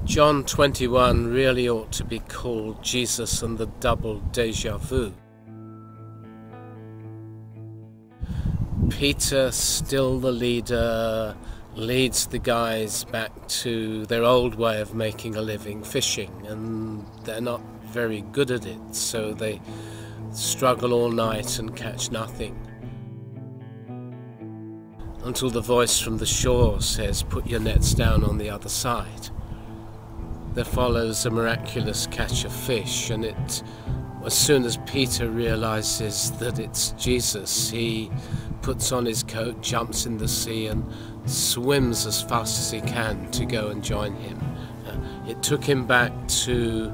John 21 really ought to be called Jesus and the Double Deja Vu. Peter, still the leader, leads the guys back to their old way of making a living, fishing, and they're not very good at it, so they struggle all night and catch nothing. Until the voice from the shore says, "Put your nets down on the other side." There follows a miraculous catch of fish, and as soon as Peter realizes that it's Jesus, he puts on his coat, jumps in the sea, and swims as fast as he can to go and join him. It took him back to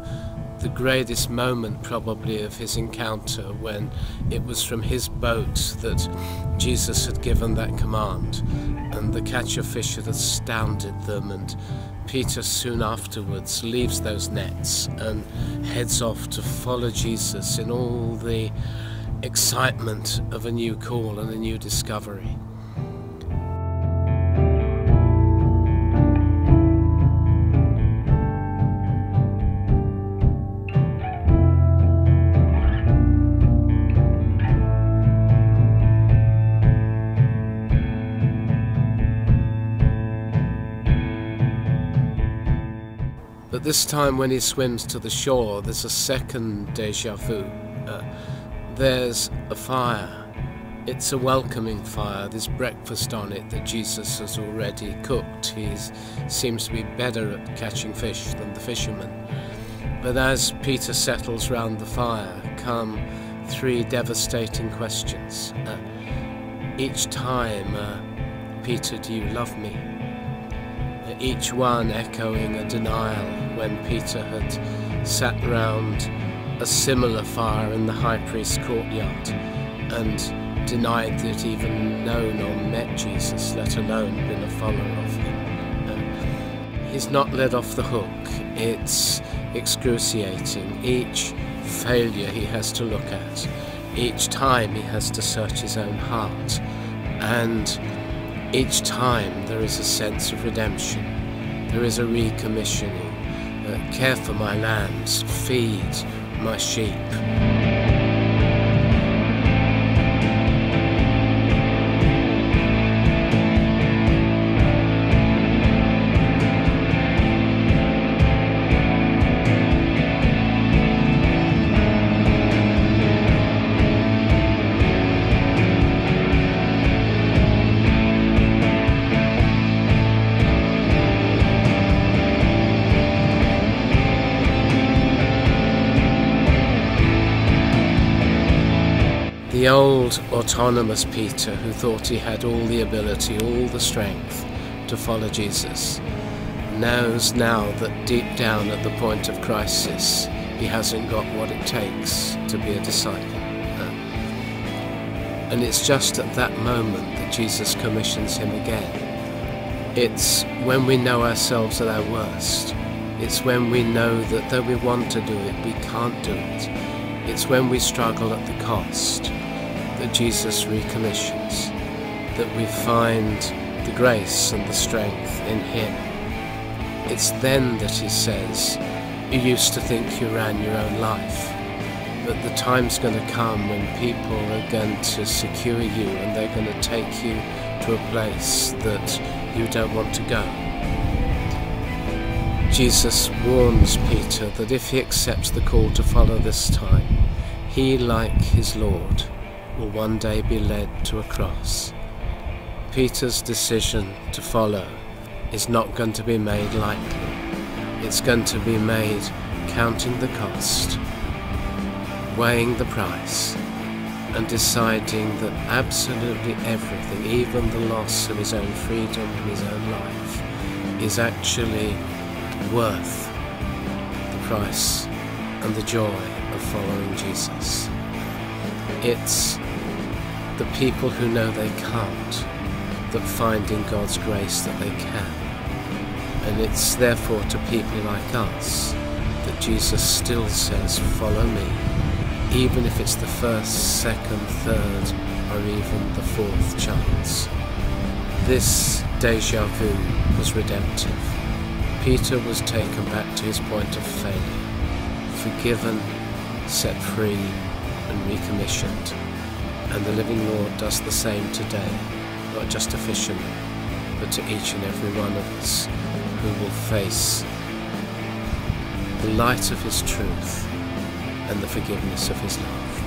the greatest moment probably of his encounter, when it was from his boat that Jesus had given that command, and the catch of fish had astounded them, and Peter soon afterwards leaves those nets and heads off to follow Jesus in all the excitement of a new call and a new discovery. But this time when he swims to the shore, there's a second deja vu. There's a fire. It's a welcoming fire. There's breakfast on it that Jesus has already cooked. He seems to be better at catching fish than the fishermen. But as Peter settles round the fire, come three devastating questions. Each time, "Peter, do you love me?" Each one echoing a denial when Peter had sat round a similar fire in the high priest's courtyard and denied that he'd even known or met Jesus, let alone been a follower of him. He's not let off the hook. It's excruciating. Each failure he has to look at, each time he has to search his own heart, and each time there is a sense of redemption. There is a recommissioning. Care for my lambs, feed my sheep. The old autonomous Peter, who thought he had all the ability, all the strength to follow Jesus, knows now that deep down at the point of crisis, he hasn't got what it takes to be a disciple. And it's just at that moment that Jesus commissions him again. It's when we know ourselves at our worst. It's when we know that though we want to do it, we can't do it. It's when we struggle at the cost that Jesus recommissions, that we find the grace and the strength in him. It's then that he says, "You used to think you ran your own life, but the time's going to come when people are going to secure you and they're going to take you to a place that you don't want to go." Jesus warns Peter that if he accepts the call to follow this time, he, like his Lord, will one day be led to a cross. Peter's decision to follow is not going to be made lightly. It's going to be made counting the cost, weighing the price, and deciding that absolutely everything, even the loss of his own freedom and his own life, is actually worth the price and the joy of following Jesus. It's the people who know they can't that find in God's grace that they can. And it's therefore to people like us that Jesus still says, "Follow me," even if it's the first, second, third, or even the fourth chance. This deja vu was redemptive. Peter was taken back to his point of failure, forgiven, set free, and recommissioned. And the living Lord does the same today, not just to fishermen, but to each and every one of us who will face the light of his truth and the forgiveness of his love.